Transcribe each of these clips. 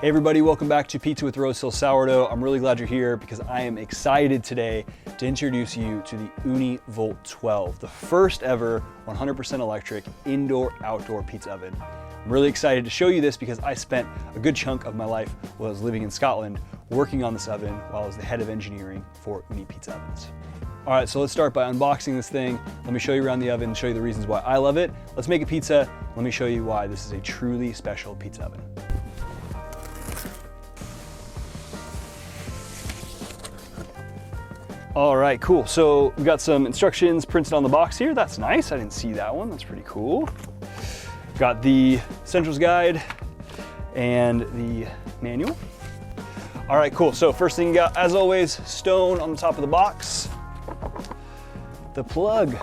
Hey everybody, welcome back to Pizza with Rose Hill Sourdough. I'm really glad you're here because I am excited today to introduce you to the Ooni Volt 12, the first ever 100% electric indoor-outdoor pizza oven. I'm really excited to show you this because I spent a good chunk of my life while I was living in Scotland working on this oven while I was the head of engineering for Ooni Pizza Ovens. All right, so let's start by unboxing this thing. Let me show you around the oven, show you the reasons why I love it. Let's make a pizza. Let me show you why this is a truly special pizza oven. All right, cool. So we've got some instructions printed on the box here. That's nice. I didn't see that one. That's pretty cool. Got the essentials guide and the manual. All right, cool. So first thing you got, as always, stone on the top of the box. The plug.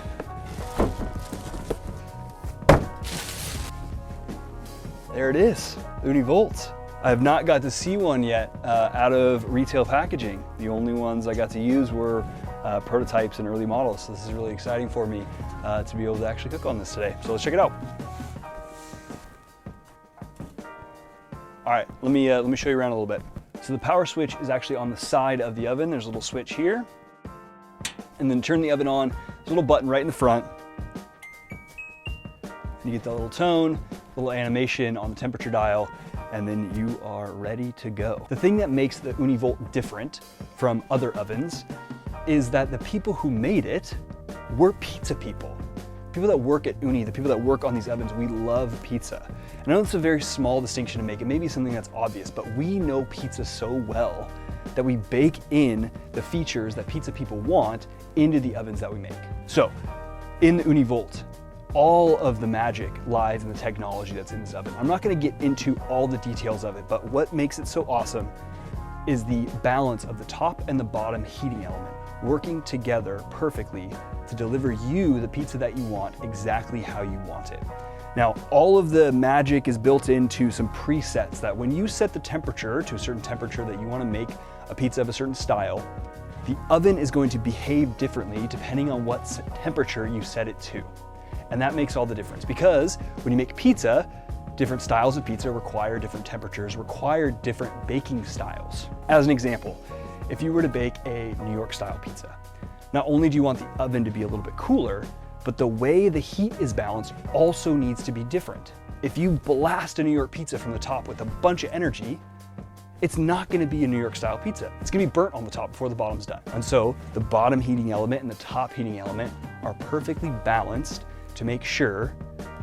There it is, Ooni Volt. I have not got to see one yet out of retail packaging. The only ones I got to use were prototypes and early models. So this is really exciting for me to be able to actually cook on this today. So let's check it out. All right, let me show you around a little bit. So the power switch is actually on the side of the oven. There's a little switch here. And then turn the oven on, there's a little button right in the front. You get that little tone, little animation on the temperature dial, and then you are ready to go. The thing that makes the Ooni Volt different from other ovens is that the people who made it were pizza people. People that work at Ooni, the people that work on these ovens, we love pizza. And I know it's a very small distinction to make. It may be something that's obvious, but we know pizza so well that we bake in the features that pizza people want into the ovens that we make. So in the Ooni Volt, all of the magic lies in the technology that's in this oven. I'm not gonna get into all the details of it, but what makes it so awesome is the balance of the top and the bottom heating element working together perfectly to deliver you the pizza that you want exactly how you want it. Now, all of the magic is built into some presets that when you set the temperature to a certain temperature that you wanna make a pizza of a certain style, the oven is going to behave differently depending on what temperature you set it to. And that makes all the difference because when you make pizza, different styles of pizza require different temperatures, require different baking styles. As an example, if you were to bake a New York style pizza, not only do you want the oven to be a little bit cooler, but the way the heat is balanced also needs to be different. If you blast a New York pizza from the top with a bunch of energy, it's not gonna be a New York style pizza. It's gonna be burnt on the top before the bottom's done. And so the bottom heating element and the top heating element are perfectly balanced to make sure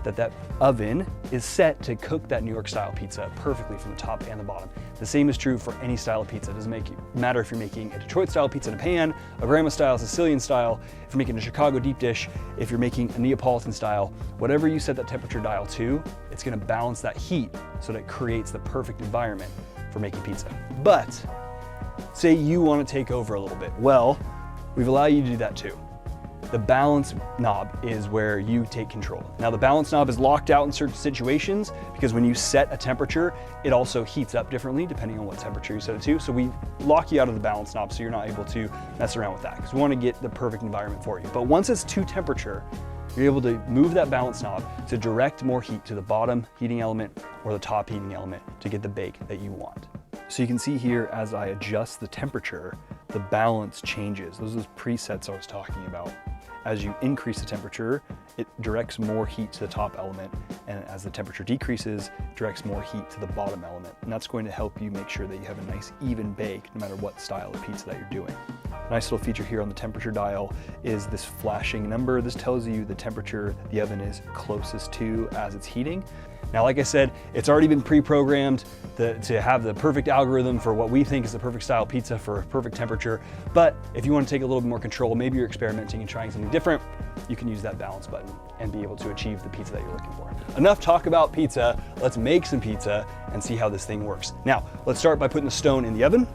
that that oven is set to cook that New York style pizza perfectly from the top and the bottom. The same is true for any style of pizza. It doesn't matter if you're making a Detroit style pizza in a pan, a grandma style, Sicilian style, if you're making a Chicago deep dish, if you're making a Neapolitan style, whatever you set that temperature dial to, it's gonna balance that heat so that it creates the perfect environment for making pizza. But say you wanna take over a little bit. Well, we've allowed you to do that too. The balance knob is where you take control. Now the balance knob is locked out in certain situations because when you set a temperature, it also heats up differently depending on what temperature you set it to. So we lock you out of the balance knob so you're not able to mess around with that because we want to get the perfect environment for you. But once it's to temperature, you're able to move that balance knob to direct more heat to the bottom heating element or the top heating element to get the bake that you want. So you can see here as I adjust the temperature, the balance changes. Those are those presets I was talking about. As you increase the temperature, it directs more heat to the top element, and as the temperature decreases, it directs more heat to the bottom element. And that's going to help you make sure that you have a nice even bake no matter what style of pizza that you're doing. A nice little feature here on the temperature dial is this flashing number. This tells you the temperature the oven is closest to as it's heating. Now, like I said, it's already been pre-programmed to have the perfect algorithm for what we think is the perfect style pizza for a perfect temperature. But if you want to take a little bit more control, maybe you're experimenting and trying something different, you can use that balance button and be able to achieve the pizza that you're looking for. Enough talk about pizza, let's make some pizza and see how this thing works. Now, let's start by putting the stone in the oven.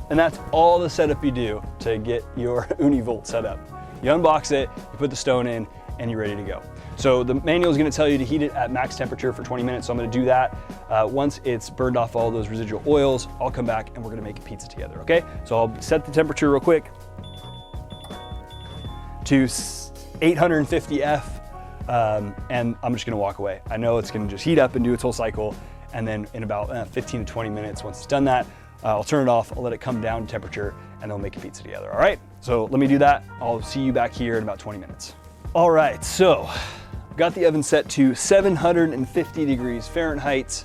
And that's all the setup you do to get your Ooni Volt set up. You unbox it, you put the stone in, and you're ready to go. So the manual is gonna tell you to heat it at max temperature for 20 minutes, so I'm gonna do that. Once it's burned off all those residual oils, I'll come back and we're gonna make a pizza together, okay? So I'll set the temperature real quick to 850 F. and I'm just gonna walk away. I know it's gonna just heat up and do its whole cycle, and then in about 15 to 20 minutes, once it's done that, I'll turn it off, I'll let it come down to temperature, and then we'll make a pizza together, all right? So let me do that. I'll see you back here in about 20 minutes. All right, so got the oven set to 750 degrees Fahrenheit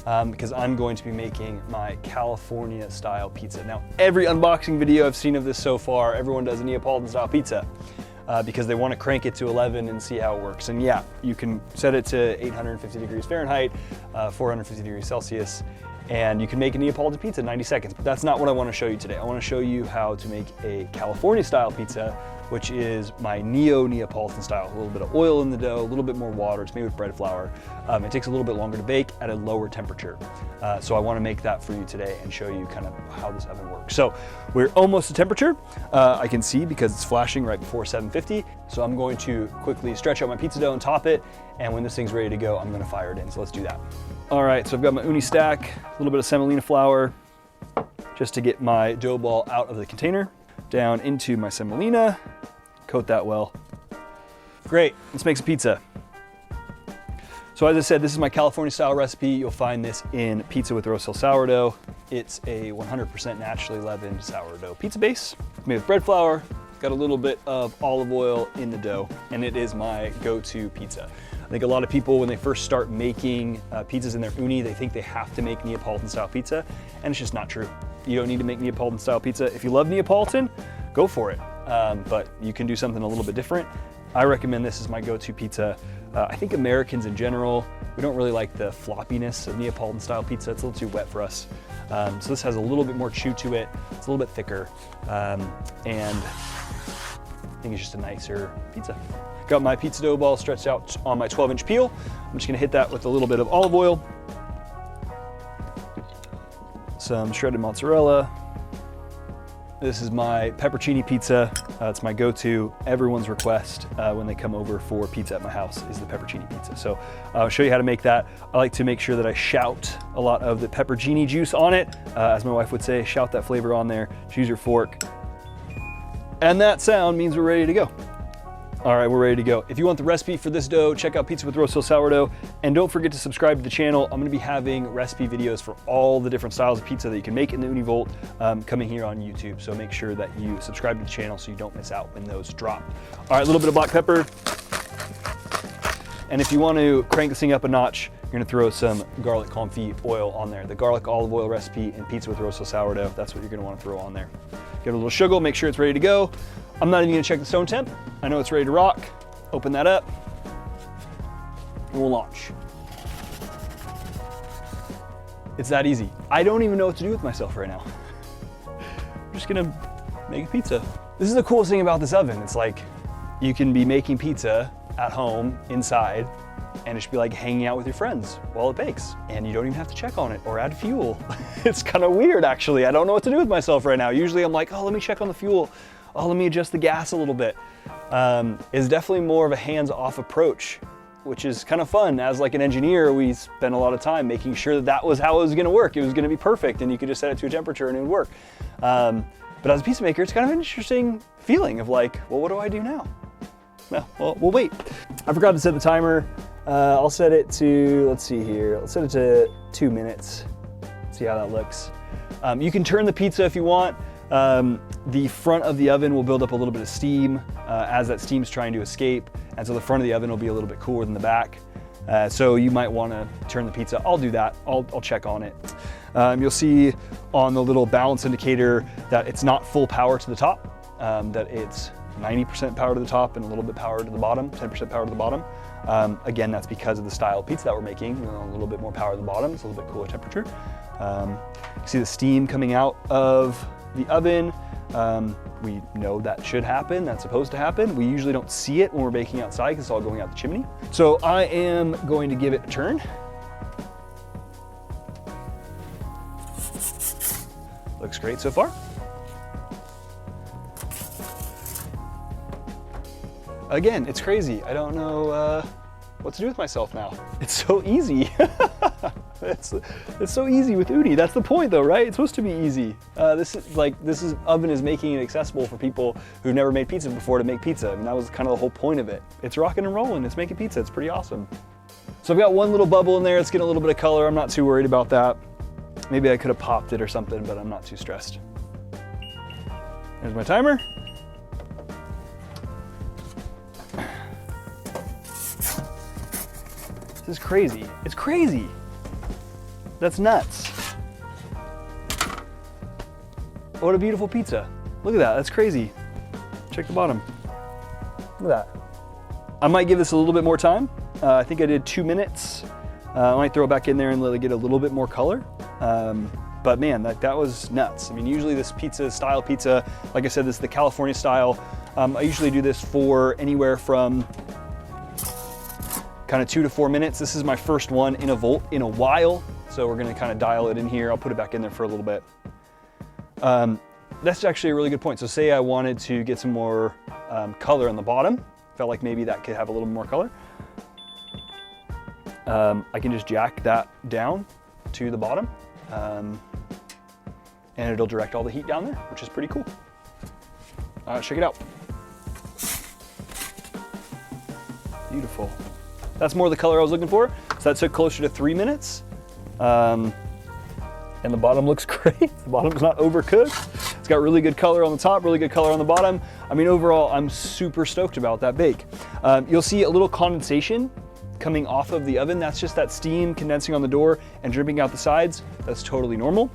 because I'm going to be making my California style pizza. Now, every unboxing video I've seen of this so far, everyone does a Neapolitan style pizza because they want to crank it to 11 and see how it works. And yeah, you can set it to 850 degrees Fahrenheit, 450 degrees Celsius, and you can make a Neapolitan pizza in 90 seconds, but that's not what I want to show you today. I want to show you how to make a California style pizza, which is my Neapolitan style. A little bit of oil in the dough, a little bit more water. It's made with bread flour. It takes a little bit longer to bake at a lower temperature. So I want to make that for you today and show you kind of how this oven works. So we're almost to temperature. I can see because it's flashing right before 750. So I'm going to quickly stretch out my pizza dough and top it. And when this thing's ready to go, I'm going to fire it in. So let's do that. All right, so I've got my Ooni stack, a little bit of semolina flour, just to get my dough ball out of the container. Down into my semolina, coat that well. Great, let's make some pizza. So as I said, this is my California style recipe. You'll find this in Pizza with Rose Hill Sourdough. It's a 100% naturally leavened sourdough pizza base. It's made with bread flour, got a little bit of olive oil in the dough, and it is my go-to pizza. I think a lot of people, when they first start making pizzas in their uni, they think they have to make Neapolitan style pizza, and it's just not true. You don't need to make Neapolitan style pizza. If you love Neapolitan, go for it. But you can do something a little bit different. I recommend this as my go-to pizza. I think Americans in general, we don't really like the floppiness of Neapolitan style pizza. It's a little too wet for us. So this has a little bit more chew to it. It's a little bit thicker. And I think it's just a nicer pizza. Got my pizza dough ball stretched out on my 12-inch peel. I'm just gonna hit that with a little bit of olive oil, some shredded mozzarella. This is my peppercini pizza. It's my go-to. Everyone's request when they come over for pizza at my house is the peppercini pizza. So I'll show you how to make that. I like to make sure that I shout a lot of the peppercini juice on it. As my wife would say, shout that flavor on there, choose your fork. And that sound means we're ready to go. All right, we're ready to go. If you want the recipe for this dough, check out Pizza with Rose Hill Sourdough. And don't forget to subscribe to the channel. I'm gonna be having recipe videos for all the different styles of pizza that you can make in the Ooni Volt coming here on YouTube. So make sure that you subscribe to the channel so you don't miss out when those drop. All right, a little bit of black pepper. And if you want to crank this thing up a notch, you're gonna throw some garlic confit oil on there. The garlic olive oil recipe in Pizza with Rose Hill Sourdough, that's what you're gonna wanna throw on there. Give it a little sugar, make sure it's ready to go. I'm not even gonna check the stone temp. I know it's ready to rock. Open that up, and we'll launch. It's that easy. I don't even know what to do with myself right now. I'm just gonna make a pizza. This is the coolest thing about this oven. It's like, you can be making pizza at home, inside, and it should be like hanging out with your friends while it bakes. And you don't even have to check on it or add fuel. It's kind of weird, actually. I don't know what to do with myself right now. Usually I'm like, oh, let me check on the fuel. Oh, let me adjust the gas a little bit. It's definitely more of a hands-off approach, which is kind of fun. As like an engineer, we spent a lot of time making sure that that was how it was gonna work. It was gonna be perfect and you could just set it to a temperature and it would work. But as a pizza maker, it's kind of an interesting feeling of like, well, what do I do now? Well, we'll wait. I forgot to set the timer. I'll set it to, let's see here. I'll set it to 2 minutes. See how that looks. You can turn the pizza if you want. The front of the oven will build up a little bit of steam as that steam's trying to escape. And so the front of the oven will be a little bit cooler than the back. So you might want to turn the pizza. I'll do that. I'll check on it. You'll see on the little balance indicator that it's not full power to the top, that it's 90% power to the top and a little bit power to the bottom, 10% power to the bottom. Again, that's because of the style of pizza that we're making. A little bit more power at the bottom, it's a little bit cooler temperature. You see the steam coming out of the oven. We know that should happen, that's supposed to happen. We usually don't see it when we're baking outside because it's all going out the chimney. So I am going to give it a turn. Looks great so far. Again, it's crazy. I don't know what to do with myself now. It's so easy. It's so easy with Ooni. That's the point though, right? It's supposed to be easy. This oven is making it accessible for people who've never made pizza before to make pizza. I mean, that was kind of the whole point of it. It's rocking and rolling, it's making pizza, it's pretty awesome. So I've got one little bubble in there, it's getting a little bit of color. I'm not too worried about that. Maybe I could have popped it or something, but I'm not too stressed. There's my timer. This is crazy. It's crazy. That's nuts. What a beautiful pizza. Look at that, that's crazy. Check the bottom. Look at that. I might give this a little bit more time. I think I did 2 minutes. I might throw it back in there and let it get a little bit more color. But man, that was nuts. I mean, usually this style pizza, like I said, this is the California style. I usually do this for anywhere from kind of 2 to 4 minutes. This is my first one in a Volt in a while. So we're gonna kind of dial it in here. I'll put it back in there for a little bit. That's actually a really good point. So say I wanted to get some more color on the bottom, felt like maybe that could have a little more color. I can just jack that down to the bottom and it'll direct all the heat down there, which is pretty cool. Check it out. Beautiful. That's more the color I was looking for. So that took closer to 3 minutes. And the bottom looks great. The bottom's not overcooked. It's got really good color on the top, really good color on the bottom. I mean, overall, I'm super stoked about that bake. You'll see a little condensation coming off of the oven. That's just that steam condensing on the door and dripping out the sides. That's totally normal.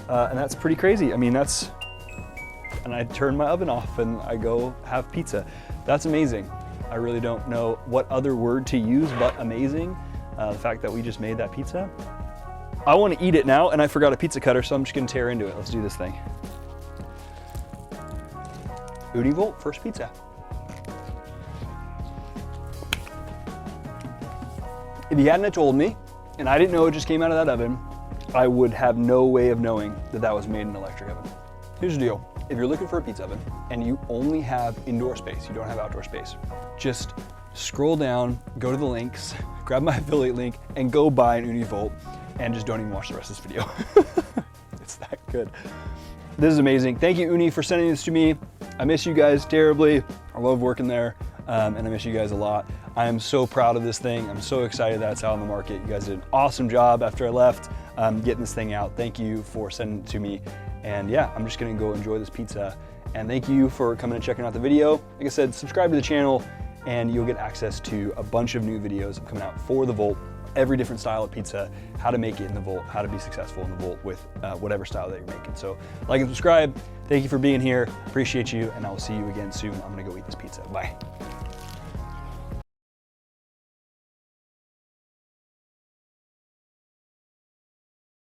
And that's pretty crazy. I mean, and I turn my oven off and I go have pizza. That's amazing. I really don't know what other word to use but amazing. The fact that we just made that pizza. I want to eat it now and I forgot a pizza cutter, so I'm just gonna tear into it. Let's do this thing. Ooni Volt, first pizza. If you hadn't have told me, and I didn't know it just came out of that oven, I would have no way of knowing that that was made in an electric oven. Here's the deal. If you're looking for a pizza oven and you only have indoor space, you don't have outdoor space, just scroll down, go to the links, grab my affiliate link, and go buy an Ooni Volt, and just don't even watch the rest of this video. It's that good. This is amazing. Thank you, Ooni, for sending this to me. I miss you guys terribly. I love working there, and I miss you guys a lot. I am so proud of this thing. I'm so excited that it's out on the market. You guys did an awesome job after I left getting this thing out. Thank you for sending it to me. And yeah, I'm just gonna go enjoy this pizza. And thank you for coming and checking out the video. Like I said, subscribe to the channel and you'll get access to a bunch of new videos coming out for the Volt, every different style of pizza, how to make it in the Volt, how to be successful in the Volt with whatever style that you're making. So like and subscribe. Thank you for being here. Appreciate you, and I will see you again soon. I'm gonna go eat this pizza. Bye.